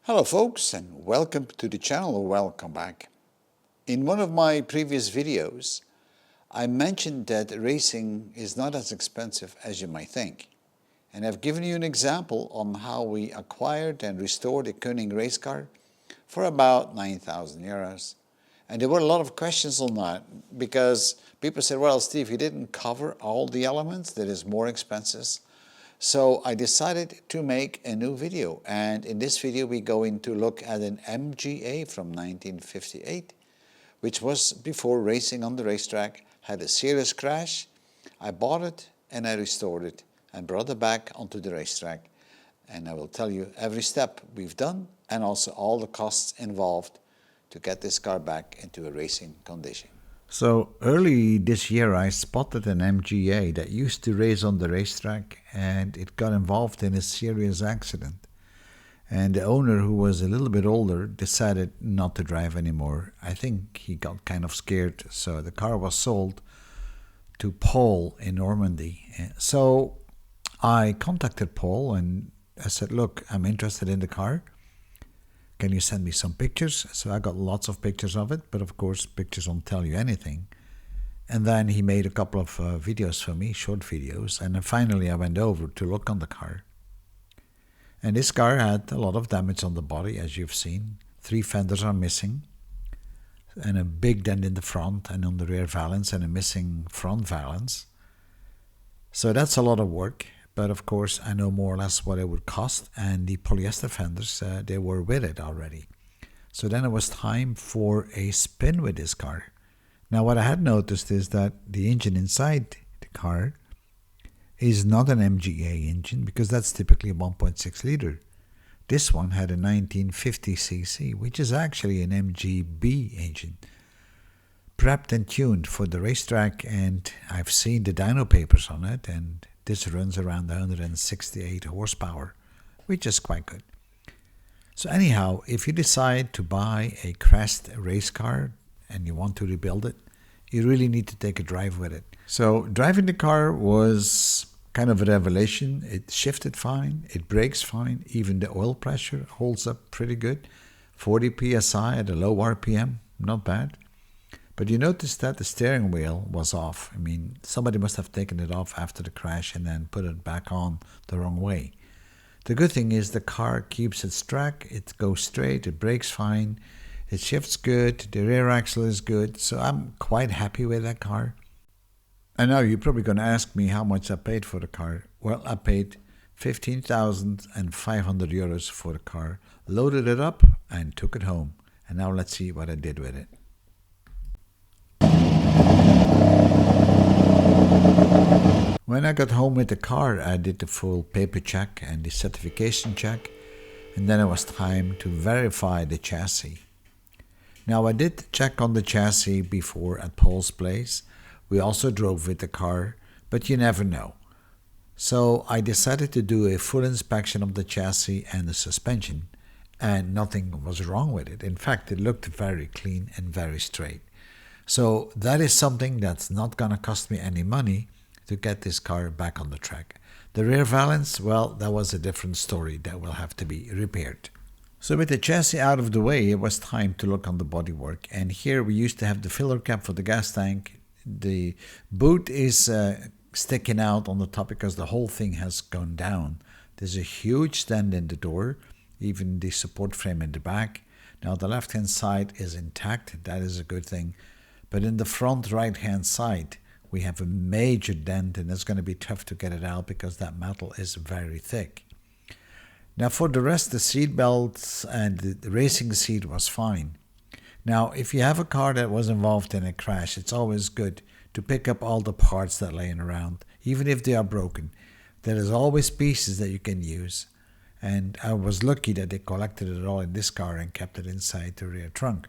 Hello folks, and welcome to the channel, or welcome back. In one of my previous videos, I mentioned that racing is not as expensive as you might think. And I've given you an example on how we acquired and restored a Koenig race car for about 9,000 euros. And there were a lot of questions on that because people said, well, Steve, you didn't cover all the elements, that is more expenses. So I decided to make a new video, and in this video we're going to look at an MGA from 1958, which was before racing on the racetrack, had a serious crash. I bought it and I restored it and brought it back onto the racetrack, and I will tell you every step we've done and also all the costs involved to get this car back into a racing condition. So early this year I spotted an MGA that used to race on the racetrack, and it got involved in a serious accident. And the owner, who was a little bit older, decided not to drive anymore. I think he got kind of scared, so the car was sold to Paul in Normandy. So I contacted Paul and I said, look, I'm interested in the car. Can you send me some pictures? So I got lots of pictures of it, but of course pictures don't tell you anything. And then he made a couple of videos for me, short videos, and then finally I went over to look on the car. And this car had a lot of damage on the body, as you've seen. 3 fenders are missing, and a big dent in the front and on the rear valance, and a missing front valance. So that's a lot of work. But of course, I know more or less what it would cost, and the polyester fenders, they were with it already. So then it was time for a spin with this car. Now what I had noticed is that the engine inside the car is not an MGA engine, because that's typically a 1.6 liter. This one had a 1950cc, which is actually an MGB engine, prepped and tuned for the racetrack, and I've seen the dyno papers on it, and this runs around 168 horsepower, which is quite good. So anyhow, if you decide to buy a crashed race car and you want to rebuild it, you really need to take a drive with it. So driving the car was kind of a revelation. It shifted fine, it brakes fine, even the oil pressure holds up pretty good. 40 psi at a low RPM, not bad. But you notice that the steering wheel was off. I mean, somebody must have taken it off after the crash and then put it back on the wrong way. The good thing is the car keeps its track, it goes straight, it brakes fine, it shifts good, the rear axle is good, so I'm quite happy with that car. And now you're probably going to ask me how much I paid for the car. Well, I paid 15,500 euros for the car, loaded it up and took it home. And now let's see what I did with it. When I got home with the car, I did the full paper check and the certification check, and then it was time to verify the chassis. Now I did check on the chassis before at Paul's place. We also drove with the car, but you never know. So I decided to do a full inspection of the chassis and the suspension, and nothing was wrong with it. In fact, it looked very clean and very straight. So that is something that's not going to cost me any money to get this car back on the track. The rear valance, well, that was a different story that will have to be repaired. So with the chassis out of the way, it was time to look on the bodywork. And here we used to have the filler cap for the gas tank. The boot is sticking out on the top because the whole thing has gone down. There's a huge dent in the door, even the support frame in the back. Now the left hand side is intact, that is a good thing. But in the front right hand side, we have a major dent, and it's going to be tough to get it out because that metal is very thick. Now for the rest, the seat belts and the racing seat was fine. Now if you have a car that was involved in a crash, it's always good to pick up all the parts that are laying around, even if they are broken. There is always pieces that you can use. And I was lucky that they collected it all in this car and kept it inside the rear trunk.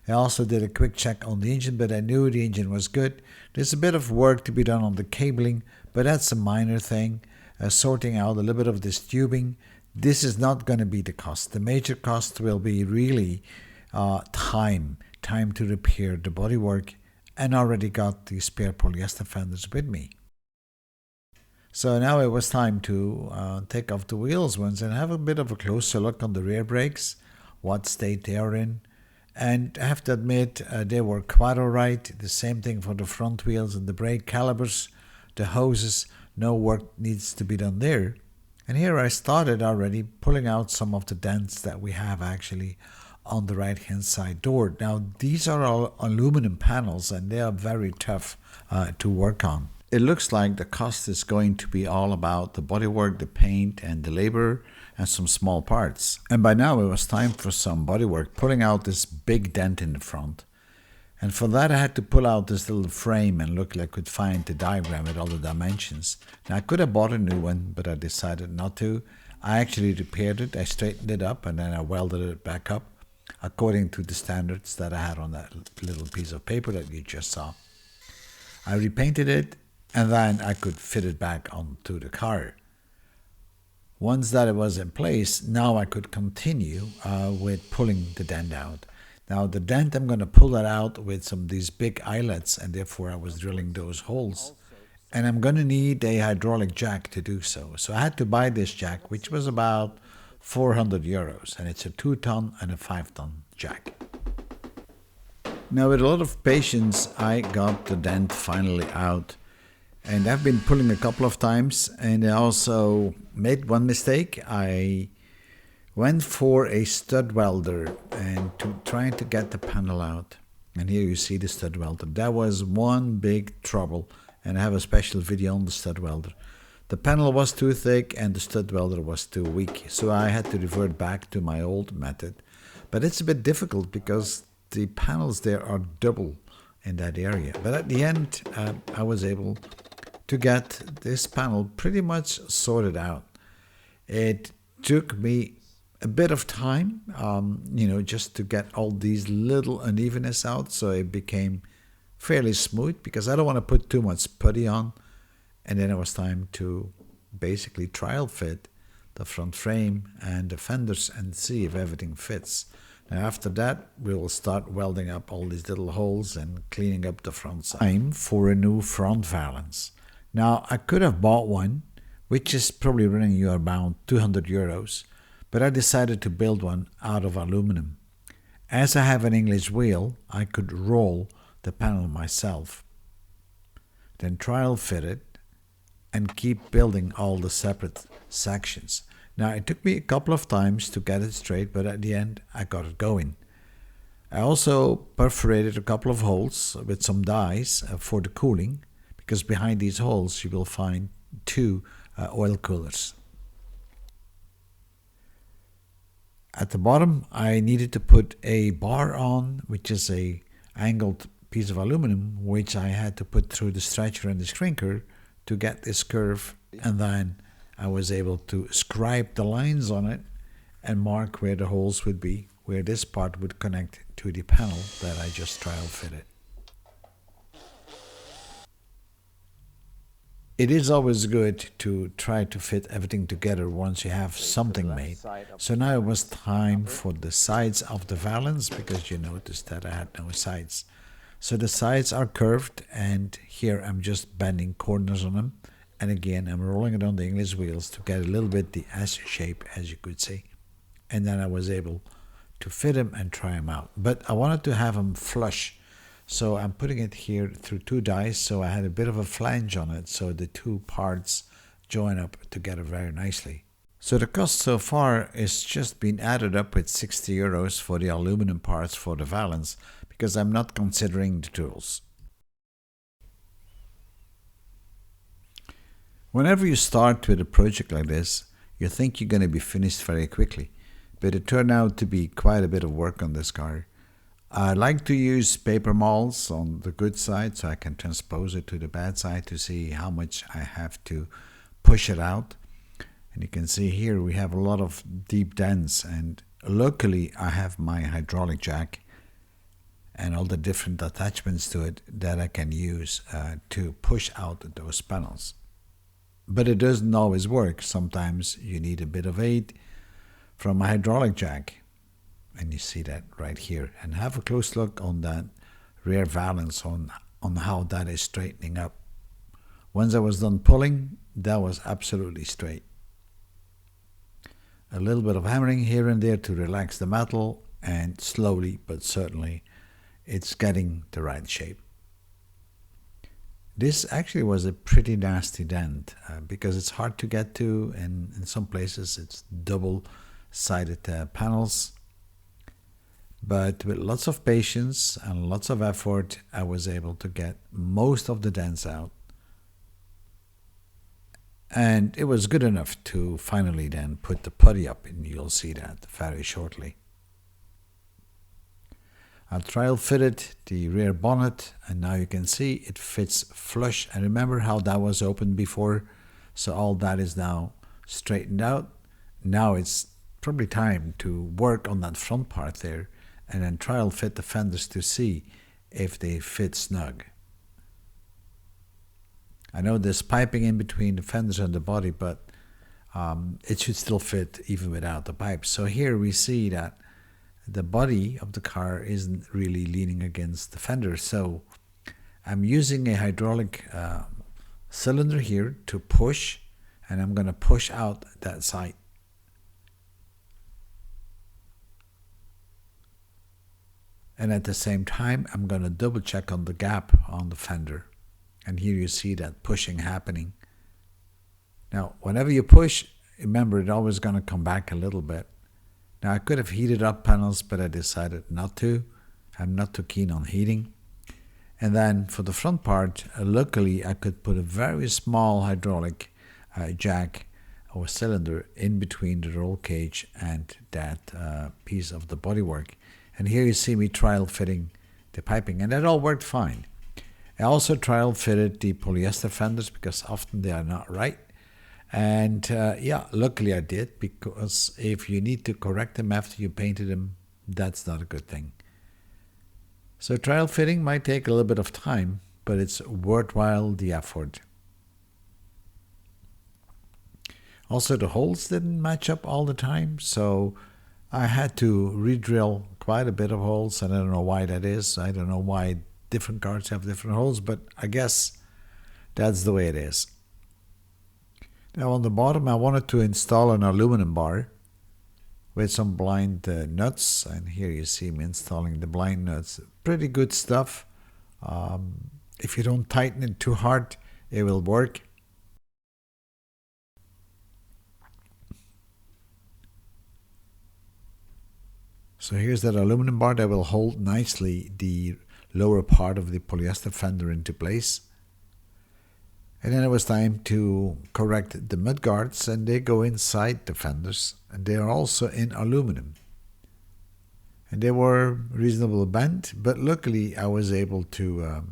I also did a quick check on the engine, but I knew the engine was good. There's a bit of work to be done on the cabling, but that's a minor thing. Sorting out a little bit of this tubing. This is not going to be the cost. The major cost will be really time to repair the bodywork, and already got the spare polyester fenders with me. So now it was time to take off the wheels once and have a bit of a closer look on the rear brakes, what state they are in. And I have to admit, they were quite alright. The same thing for the front wheels and the brake calipers, the hoses, no work needs to be done there. And here I started already pulling out some of the dents that we have actually on the right hand side door. Now these are all aluminum panels and they are very tough to work on. It looks like the cost is going to be all about the bodywork, the paint and the labor and some small parts. And by now it was time for some bodywork, pulling out this big dent in the front. And for that I had to pull out this little frame and look like I could find the diagram with all the dimensions. Now I could have bought a new one, but I decided not to. I actually repaired it, I straightened it up and then I welded it back up according to the standards that I had on that little piece of paper that you just saw. I repainted it and then I could fit it back onto the car. Once that it was in place, now I could continue with pulling the dent out. Now the dent, I'm going to pull that out with some of these big eyelets, and therefore I was drilling those holes. And I'm going to need a hydraulic jack to do so. So I had to buy this jack, which was about 400 euros, and it's a 2-ton and a 5-ton jack. Now with a lot of patience, I got the dent finally out. And I've been pulling a couple of times, and I also made one mistake. I went for a stud welder and trying to get the panel out. And here you see the stud welder. That was one big trouble, and I have a special video on the stud welder. The panel was too thick and the stud welder was too weak, so I had to revert back to my old method. But it's a bit difficult because the panels there are double in that area. But at the end, I was able to get this panel pretty much sorted out. It took me a bit of time, just to get all these little unevenness out, so it became fairly smooth because I don't want to put too much putty on. And then it was time to basically trial fit the front frame and the fenders and see if everything fits. Now after that, we will start welding up all these little holes and cleaning up the front side. Time for a new front valance. Now, I could have bought one, which is probably running you around 200 euros, but I decided to build one out of aluminum. As I have an English wheel, I could roll the panel myself, then trial fit it, and keep building all the separate sections. Now, it took me a couple of times to get it straight, but at the end, I got it going. I also perforated a couple of holes with some dies for the cooling, because behind these holes you will find 2 oil coolers. At the bottom I needed to put a bar on, which is a angled piece of aluminum, which I had to put through the stretcher and the shrinker to get this curve, and then I was able to scribe the lines on it and mark where the holes would be, where this part would connect to the panel that I just trial fitted. It is always good to try to fit everything together once you have something made. So now it was time for the sides of the valance, because you noticed that I had no sides. So the sides are curved, and here I'm just bending corners on them. And again, I'm rolling it on the English wheels to get a little bit the S shape, as you could see. And then I was able to fit them and try them out. But I wanted to have them flush. So I'm putting it here through 2 dies, so I had a bit of a flange on it, so the 2 parts join up together very nicely. So the cost so far is just been added up with 60 euros for the aluminum parts for the valance, because I'm not considering the tools. Whenever you start with a project like this, you think you're going to be finished very quickly, but it turned out to be quite a bit of work on this car. I like to use paper molds on the good side so I can transpose it to the bad side to see how much I have to push it out. And you can see here we have a lot of deep dents, and luckily I have my hydraulic jack and all the different attachments to it that I can use to push out those panels. But it doesn't always work. Sometimes you need a bit of aid from a hydraulic jack. And you see that right here. And have a close look on that rear valance, on how that is straightening up Once I was done pulling, that was absolutely straight. A little bit of hammering here and there to relax the metal, and slowly but certainly it's getting the right shape. This actually was a pretty nasty dent because it's hard to get to, and in some places it's double-sided panels. But with lots of patience and lots of effort, I was able to get most of the dents out. And it was good enough to finally then put the putty up, and you'll see that very shortly. I trial fitted the rear bonnet, and now you can see it fits flush. And remember how that was open before? So all that is now straightened out. Now it's probably time to work on that front part there and then trial fit the fenders to see if they fit snug. I know there's piping in between the fenders and the body, but it should still fit even without the pipes. So here we see that the body of the car isn't really leaning against the fender. So I'm using a hydraulic cylinder here to push, and I'm going to push out that side. And at the same time, I'm going to double check on the gap on the fender. And here you see that pushing happening. Now, whenever you push, remember, it's always going to come back a little bit. Now, I could have heated up panels, but I decided not to. I'm not too keen on heating. And then for the front part, luckily, I could put a very small hydraulic jack or cylinder in between the roll cage and that piece of the bodywork. And here you see me trial fitting the piping, and that all worked fine. I also trial fitted the polyester fenders because often they are not right. And yeah, luckily I did, because if you need to correct them after you painted them, that's not a good thing. So trial fitting might take a little bit of time, but it's worthwhile the effort. Also, the holes didn't match up all the time, so I had to re-drill quite a bit of holes, and I don't know why that is. I don't know why different cars have different holes, but I guess that's the way it is. Now on the bottom, I wanted to install an aluminum bar with some blind nuts, and here you see me installing the blind nuts. Pretty good stuff. If you don't tighten it too hard, it will work. So here's that aluminum bar that will hold nicely the lower part of the polyester fender into place. And then it was time to correct the mud guards, and they go inside the fenders, and they are also in aluminum. And they were reasonably bent, but luckily I was able to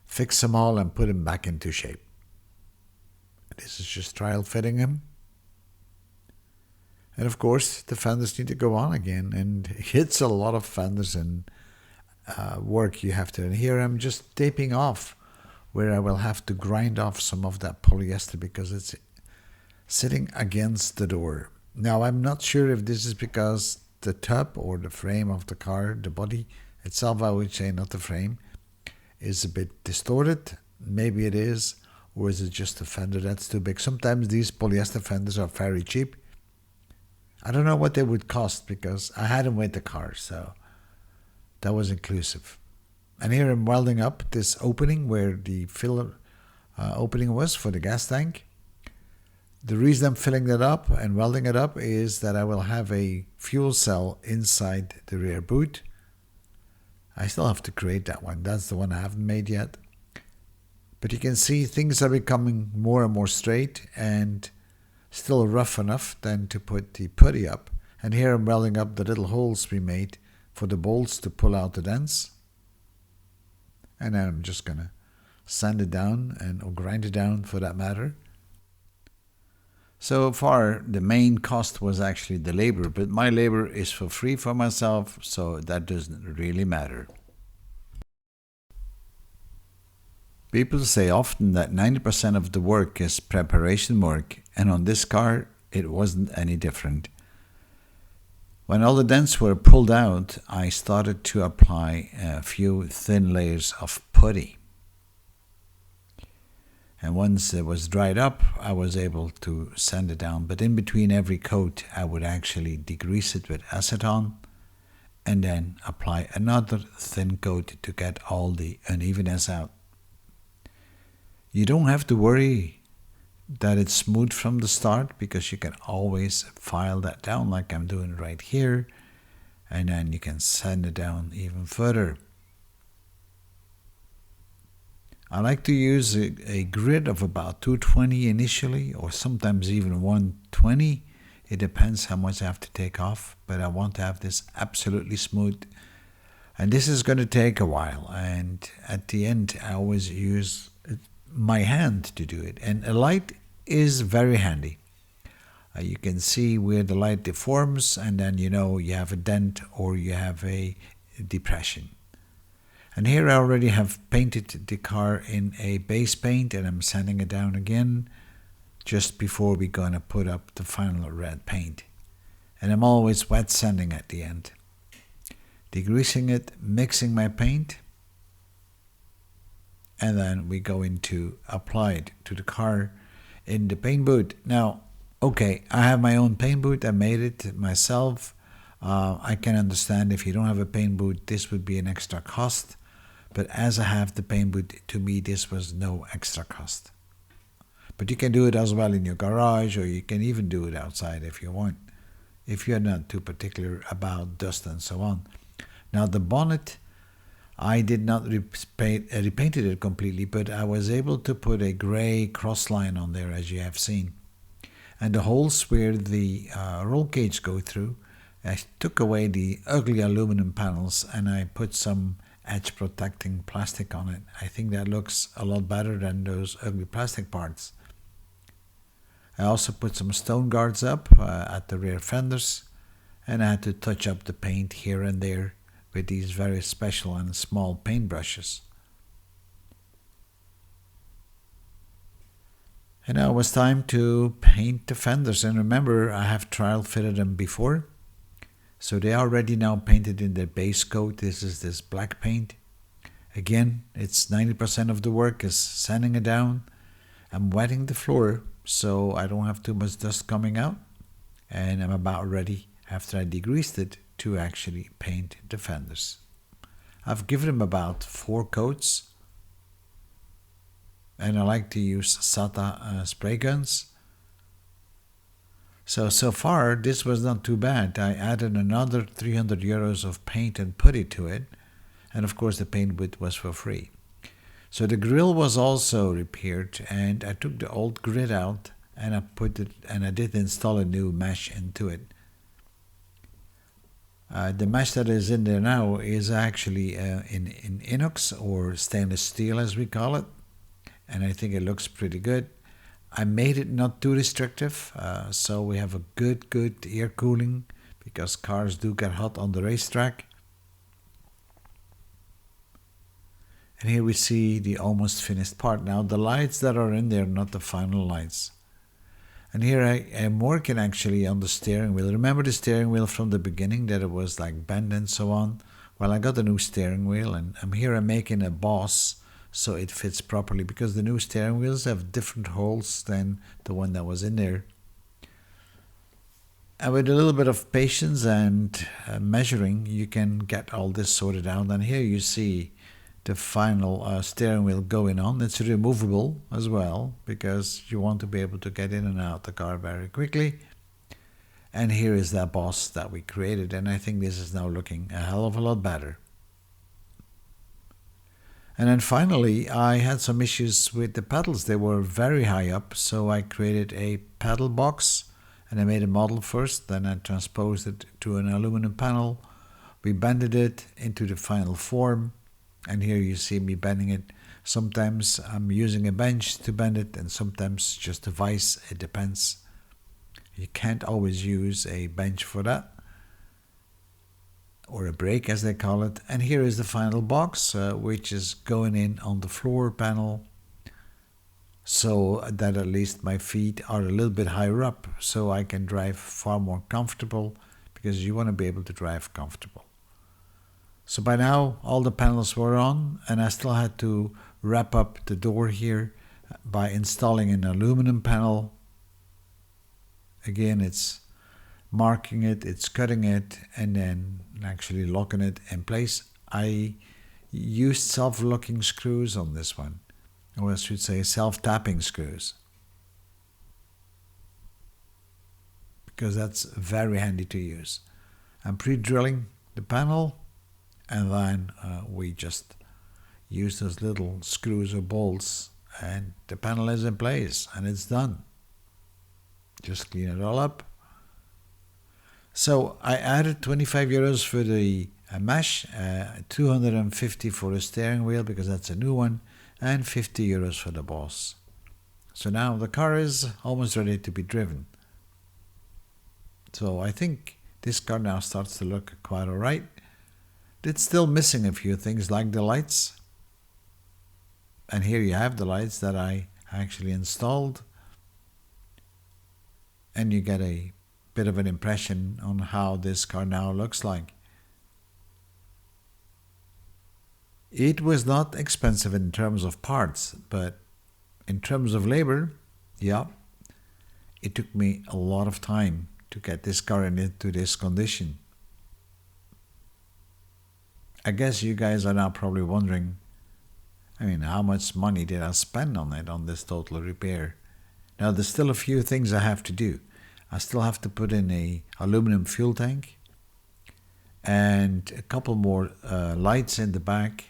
fix them all and put them back into shape. This is just trial fitting them. And of course, the fenders need to go on again, and it's a lot of fenders and work you have to. And here I'm just taping off where I will have to grind off some of that polyester because it's sitting against the door. Now, I'm not sure if this is because the tub or the frame of the car, the body itself, I would say, not the frame, is a bit distorted. Maybe it is, or is it just a fender that's too big? Sometimes these polyester fenders are very cheap. I don't know what they would cost because I had them with the car, so that was inclusive. And here I'm welding up this opening where the filler opening was for the gas tank. The reason I'm filling that up and welding it up is that I will have a fuel cell inside the rear boot. I still have to create that one. That's the one I haven't made yet. But you can see things are becoming more and more straight and still rough enough then to put the putty up. And here I'm welding up the little holes we made for the bolts to pull out the dents. And then I'm just going to sand it down or grind it down for that matter. So far, the main cost was actually the labor, but my labor is for free for myself, so that doesn't really matter. People say often that 90% of the work is preparation work, and on this car, it wasn't any different. When all the dents were pulled out, I started to apply a few thin layers of putty. And once it was dried up, I was able to sand it down. But in between every coat, I would actually degrease it with acetone and then apply another thin coat to get all the unevenness out. You don't have to worry that it's smooth from the start, because you can always file that down like I'm doing right here, and then you can sand it down even further. I like to use a grit of about 220 initially, or sometimes even 120. It depends how much I have to take off, but I want to have this absolutely smooth. And this is going to take a while, and at the end I always use my hand to do it. And a light is very handy. You can see where the light deforms, and then you know you have a dent or you have a depression. And here I already have painted the car in a base paint, and I'm sanding it down again just before we're going to put up the final red paint. And I'm always wet sanding at the end. Degreasing it, mixing my paint, and then we go into apply it to the car in the paint booth. Now, okay, I have my own paint booth. I made it myself. I can understand if you don't have a paint booth, this would be an extra cost. But as I have the paint booth, to me this was no extra cost. But you can do it as well in your garage, or you can even do it outside if you want, if you're not too particular about dust and so on. Now the bonnet, I did not repainted it completely, but I was able to put a gray cross line on there, as you have seen. And the holes where the roll cage go through, I took away the ugly aluminum panels and I put some edge protecting plastic on it. I think that looks a lot better than those ugly plastic parts. I also put some stone guards up at the rear fenders, and I had to touch up the paint here and there with these very special and small paint brushes. And now it was time to paint the fenders, and remember I have trial fitted them before. So they are already now painted in their base coat. This is this black paint. Again, it's 90% of the work is sanding it down. I'm wetting the floor so I don't have too much dust coming out. And I'm about ready, after I degreased it, to actually paint the fenders. I've given them about 4 coats. And I like to use SATA spray guns. So far, this was not too bad. I added another 300 euros of paint and putty to it. And of course, the paint booth was for free. So the grill was also repaired, and I took the old grid out and I did install a new mesh into it. The mesh that is in there now is actually in inox, or stainless steel as we call it. And I think it looks pretty good. I made it not too restrictive, so we have a good air cooling, because cars do get hot on the racetrack. And here we see the almost finished part. Now the lights that are in there, not the final lights. And here I am working actually on the steering wheel. Remember the steering wheel from the beginning, that it was like bent and so on? Well, I got a new steering wheel, and I'm making a boss so it fits properly, because the new steering wheels have different holes than the one that was in there. And with a little bit of patience and measuring, you can get all this sorted out. And here you see the final steering wheel going on. It's removable as well, because you want to be able to get in and out the car very quickly. And here is that boss that we created, and I think this is now looking a hell of a lot better. And then finally, I had some issues with the pedals. They were very high up, so I created a pedal box, and I made a model first, then I transposed it to an aluminum panel. We bended it into the final form, and here you see me bending it. Sometimes I'm using a bench to bend it, and sometimes just a vise. It depends. You can't always use a bench for that, or a brake as they call it. And here is the final box, which is going in on the floor panel, so that at least my feet are a little bit higher up, so I can drive far more comfortable, because you want to be able to drive comfortable. So by now all the panels were on, and I still had to wrap up the door here by installing an aluminum panel. Again, it's marking it, it's cutting it, and then actually locking it in place. I used self-locking screws on this one, or I should say self-tapping screws, because that's very handy to use. I'm pre-drilling the panel, and then we just use those little screws or bolts, and the panel is in place, and it's done. Just clean it all up. So I added 25 euros for the mesh, 250 for the steering wheel because that's a new one, and 50 euros for the boss. So now the car is almost ready to be driven. So I think this car now starts to look quite alright. It's still missing a few things like the lights. And here you have the lights that I actually installed. And you get a bit of an impression on how this car now looks like. It was not expensive in terms of parts, but in terms of labor, yeah, it took me a lot of time to get this car into this condition. I guess you guys are now probably wondering, how much money did I spend on it, on this total repair? Now, there's still a few things I have to do. I still have to put in a aluminum fuel tank and a couple more lights in the back.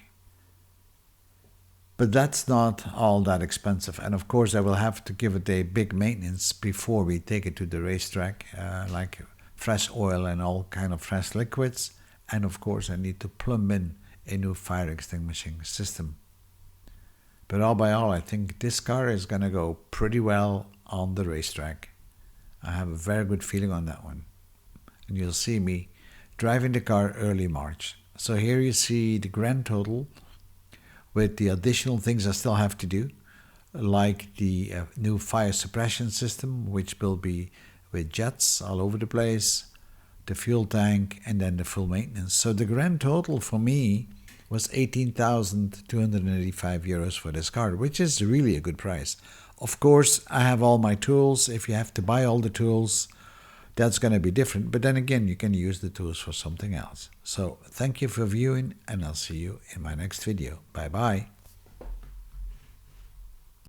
But that's not all that expensive. And of course, I will have to give it a big maintenance before we take it to the racetrack, like fresh oil and all kind of fresh liquids. And of course, I need to plumb in a new fire extinguishing system. But all by all, I think this car is going to go pretty well on the racetrack. I have a very good feeling on that one. And you'll see me driving the car early March. So here you see the grand total with the additional things I still have to do, like the new fire suppression system, which will be with jets all over the place, the fuel tank, and then the full maintenance. So the grand total for me was 18,285 euros for this car, which is really a good price. Of course, I have all my tools. If you have to buy all the tools, that's going to be different. But then again, you can use the tools for something else. So thank you for viewing, and I'll see you in my next video. Bye-bye.